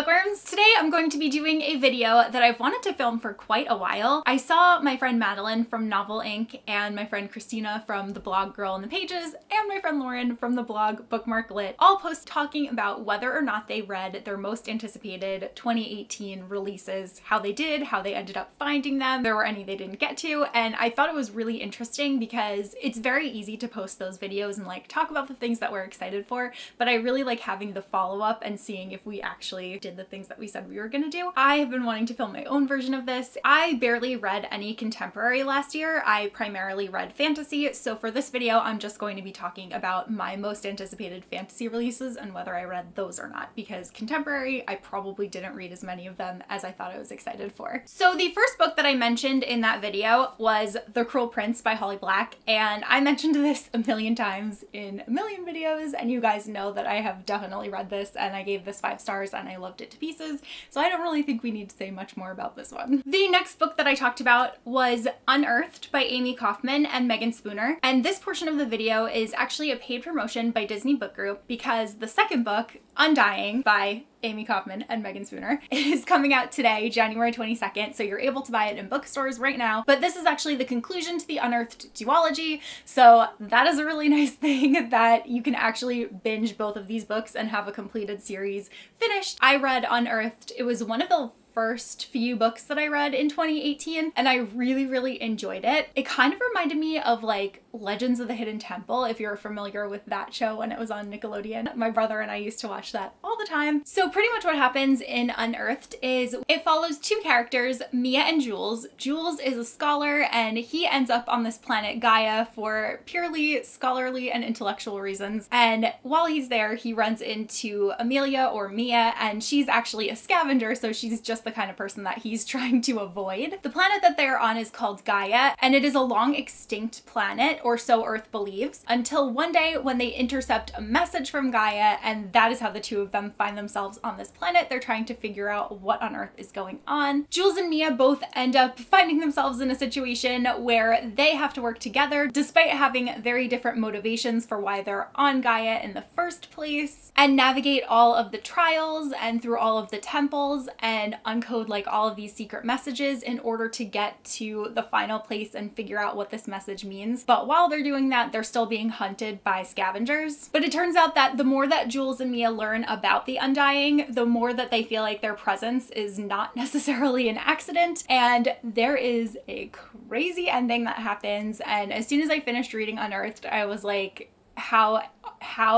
bookworms! Today I'm going to be doing a video that I've wanted to film for quite a while. I saw my friend Madeline from Novel Inc. and my friend Christina from the blog Girl in the Pages and my friend Lauren from the blog Bookmark Lit all post talking about whether or not they read their most anticipated 2018 releases, how they did, how they ended up finding them, there were any they didn't get to, and I thought it was really interesting because it's very easy to post those videos and like talk about the things that we're excited for, but I really like having the follow-up and seeing if we actually did the things that we said we were gonna do. I have been wanting to film my own version of this. I barely read any contemporary last year. I primarily read fantasy, so for this video I'm just going to be talking about my most anticipated fantasy releases and whether I read those or not, because contemporary I probably didn't read as many of them as I thought I was excited for. So the first book that I mentioned in that video was The Cruel Prince by Holly Black, and I mentioned this a million times in a million videos, and you guys know that I have definitely read this and I gave this 5 stars and I loved it to pieces, so I don't really think we need to say much more about this one. The next book that I talked about was Unearthed by Amie Kaufman and Meagan Spooner, and this portion of the video is actually a paid promotion by Disney Book Group because the second book, Undying by Amie Kaufman and Meagan Spooner, is coming out today, January 22nd, so you're able to buy it in bookstores right now. But this is actually the conclusion to the Unearthed duology, so that is a really nice thing that you can actually binge both of these books and have a completed series finished. I read Unearthed. It was one of the first few books that I read in 2018 and I really enjoyed it. It kind of reminded me of like Legends of the Hidden Temple, if you're familiar with that show when it was on Nickelodeon. My brother and I used to watch that all the time. So pretty much what happens in Unearthed is it follows 2 characters, Mia and Jules. Jules is a scholar and he ends up on this planet Gaia for purely scholarly and intellectual reasons, and while he's there he runs into Amelia, or Mia, and she's actually a scavenger, so she's just the kind of person that he's trying to avoid. The planet that they're on is called Gaia, and it is a long extinct planet, or so Earth believes, until one day when they intercept a message from Gaia, and that is how the 2 of them find themselves on this planet. They're trying to figure out what on earth is going on. Jules and Mia both end up finding themselves in a situation where they have to work together despite having very different motivations for why they're on Gaia in the first place, and navigate all of the trials and through all of the temples and uncode like all of these secret messages in order to get to the final place and figure out what this message means. But while they're doing that, they're still being hunted by scavengers. But it turns out that the more that Jules and Mia learn about the Undying, the more that they feel like their presence is not necessarily an accident, and there is a crazy ending that happens. And as soon as I finished reading Unearthed, I was like, how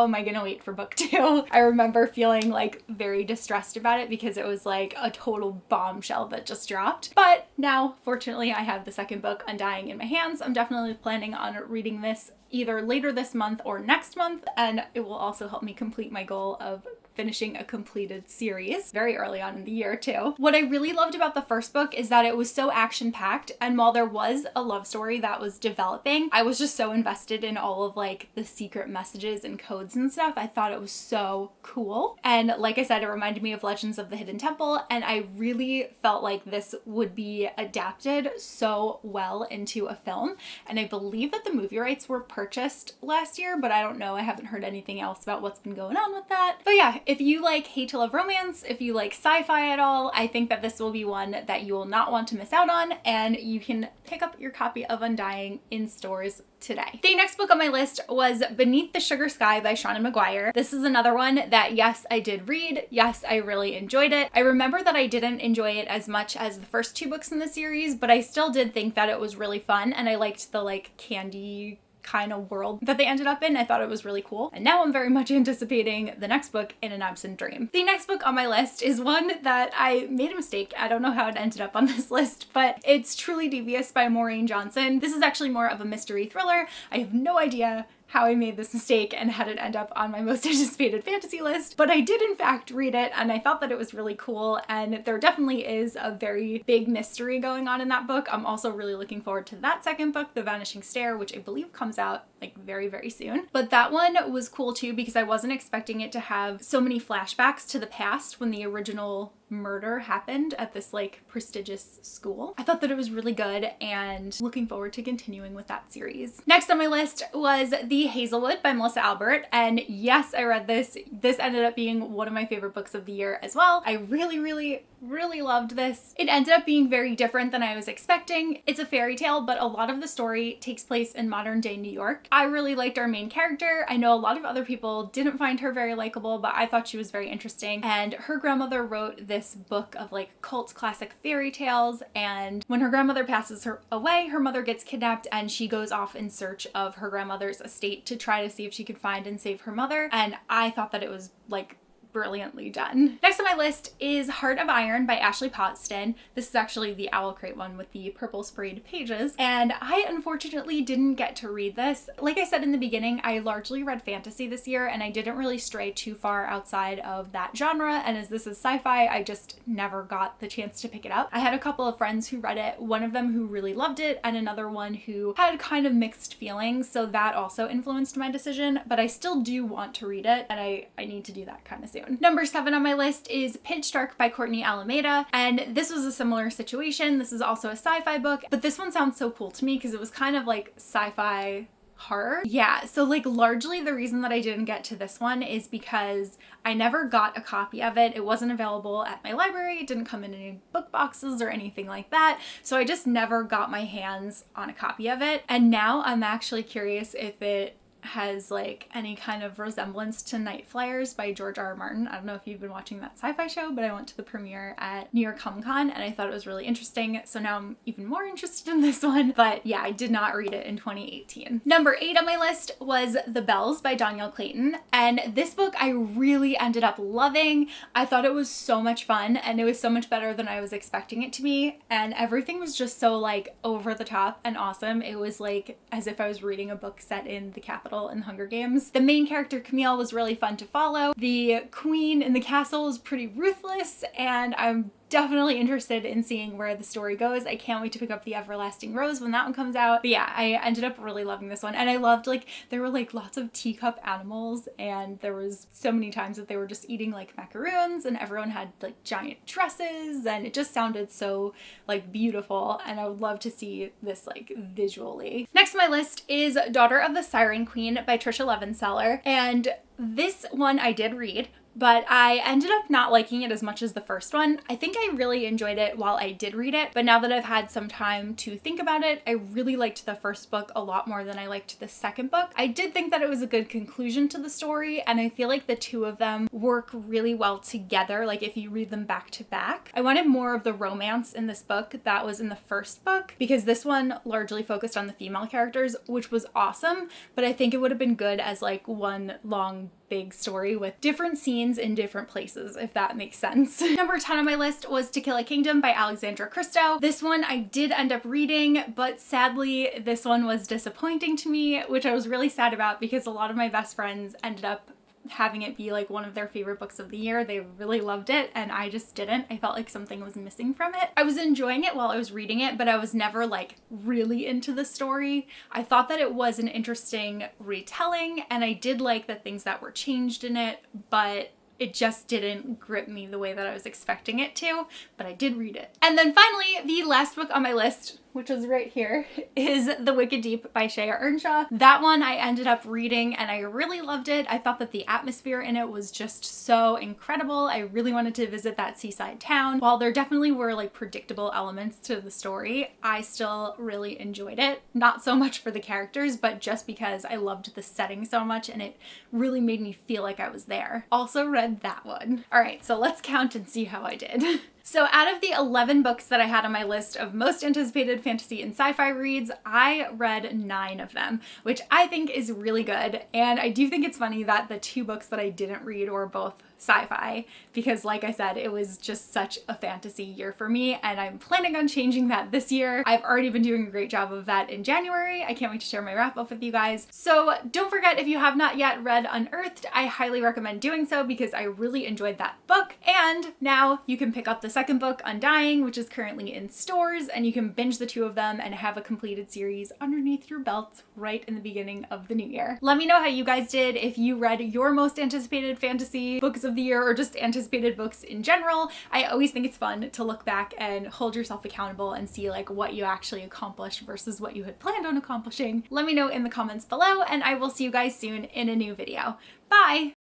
am I gonna wait for book 2? I remember feeling like very distressed about it because it was like a total bombshell that just dropped. But now, fortunately, I have the second book, Undying, in my hands. I'm definitely planning on reading this either later this month or next month, and it will also help me complete my goal of finishing a completed series very early on in the year too. What I really loved about the first book is that it was so action-packed, and while there was a love story that was developing, I was just so invested in all of like the secret messages and codes and stuff. I thought it was so cool. And like I said, it reminded me of Legends of the Hidden Temple, and I really felt like this would be adapted so well into a film. And I believe that the movie rights were purchased last year, but I don't know. I haven't heard anything else about what's been going on with that. But yeah, if you like hate to love romance, if you like sci-fi at all, I think that this will be one that you will not want to miss out on, and you can pick up your copy of Undying in stores today. The next book on my list was Beneath the Sugar Sky by Shauna Maguire. This is another one that, yes, I did read. Yes, I really enjoyed it. I remember that I didn't enjoy it as much as the first 2 books in the series, but I still did think that it was really fun, and I liked the like candy kind of world that they ended up in. I thought it was really cool. And now I'm very much anticipating the next book, In an Absent Dream. The next book on my list is one that I made a mistake. I don't know how it ended up on this list, but it's Truly Devious by Maureen Johnson. This is actually more of a mystery thriller. I have no idea how I made this mistake and had it end up on my most anticipated fantasy list, but I did in fact read it, and I thought that it was really cool, and there definitely is a very big mystery going on in that book. I'm also really looking forward to that second book, The Vanishing Stair, which I believe comes out like very, very soon. But that one was cool too because I wasn't expecting it to have so many flashbacks to the past when the original murder happened at this like prestigious school. I thought that it was really good and looking forward to continuing with that series. Next on my list was The Hazelwood by Melissa Albert, and yes, I read this. This ended up being one of my favorite books of the year as well. I really, really, really loved this. It ended up being very different than I was expecting. It's a fairy tale, but a lot of the story takes place in modern day New York. I really liked our main character. I know a lot of other people didn't find her very likable, but I thought she was very interesting. And her grandmother wrote this book of like cult classic fairy tales, and when her grandmother passes her away, her mother gets kidnapped and she goes off in search of her grandmother's estate to try to see if she could find and save her mother. And I thought that it was like brilliantly done. Next on my list is Heart of Iron by Ashley Pottston. This is actually the Owl Crate one with the purple sprayed pages, and I unfortunately didn't get to read this. Like I said in the beginning, I largely read fantasy this year and I didn't really stray too far outside of that genre, and as this is sci-fi, I just never got the chance to pick it up. I had a couple of friends who read it, one of them who really loved it and another one who had kind of mixed feelings, so that also influenced my decision, but I still do want to read it and I need to do that kind of soon. Number 7 on my list is Pitch Dark by Courtney Alameda, and this was a similar situation. This is also a sci-fi book, but this one sounds so cool to me because it was kind of like sci-fi horror. Yeah, so like largely the reason that I didn't get to this one is because I never got a copy of it. It wasn't available at my library. It didn't come in any book boxes or anything like that. So I just never got my hands on a copy of it. And now I'm actually curious if it has like any kind of resemblance to Night Flyers by George R.R. Martin. I don't know if you've been watching that sci-fi show, but I went to the premiere at New York Comic Con and I thought it was really interesting. So now I'm even more interested in this one. But yeah, I did not read it in 2018. Number 8 on my list was The Bells by Danielle Clayton. And this book I really ended up loving. I thought it was so much fun and it was so much better than I was expecting it to be. And everything was just so like over the top and awesome. It was like as if I was reading a book set in the capital in Hunger Games. The main character Camille was really fun to follow. The queen in the castle is pretty ruthless, and I'm definitely interested in seeing where the story goes. I can't wait to pick up The Everlasting Rose when that one comes out. But yeah, I ended up really loving this one, and I loved like there were like lots of teacup animals, and there was so many times that they were just eating like macaroons, and everyone had like giant dresses, and it just sounded so like beautiful, and I would love to see this like visually. Next on my list is Daughter of the Siren Queen by Trisha Levenseller, and this one I did read, but I ended up not liking it as much as the first one. I think I really enjoyed it while I did read it, but now that I've had some time to think about it, I really liked the first book a lot more than I liked the second book. I did think that it was a good conclusion to the story, and I feel like the two of them work really well together, like if you read them back to back. I wanted more of the romance in this book that was in the first book, because this one largely focused on the female characters, which was awesome, but I think it would have been good as like one long big story with different scenes in different places, if that makes sense. Number 10 on my list was To Kill a Kingdom by Alexandra Christo. This one I did end up reading, but sadly this one was disappointing to me, which I was really sad about because a lot of my best friends ended up having it be like one of their favorite books of the year. They really loved it and I just didn't. I felt like something was missing from it. I was enjoying it while I was reading it, but I was never like really into the story. I thought that it was an interesting retelling and I did like the things that were changed in it, but it just didn't grip me the way that I was expecting it to, but I did read it. And then finally, the last book on my list, which is right here, is The Wicked Deep by Shea Earnshaw. That one I ended up reading and I really loved it. I thought that the atmosphere in it was just so incredible. I really wanted to visit that seaside town. While there definitely were like predictable elements to the story, I still really enjoyed it. Not so much for the characters, but just because I loved the setting so much and it really made me feel like I was there. Also read that one. All right, so let's count and see how I did. So out of the 11 books that I had on my list of most anticipated fantasy and sci-fi reads, I read 9 of them, which I think is really good. And I do think it's funny that the 2 books that I didn't read were both sci-fi, because like I said, it was just such a fantasy year for me and I'm planning on changing that this year. I've already been doing a great job of that in January. I can't wait to share my wrap up with you guys. So don't forget, if you have not yet read Unearthed, I highly recommend doing so because I really enjoyed that book, and now you can pick up the second book, Undying, which is currently in stores, and you can binge the two of them and have a completed series underneath your belt right in the beginning of the new year. Let me know how you guys did, if you read your most anticipated fantasy books of the year or just anticipated books in general. I always think it's fun to look back and hold yourself accountable and see like what you actually accomplished versus what you had planned on accomplishing. Let me know in the comments below, and I will see you guys soon in a new video. Bye!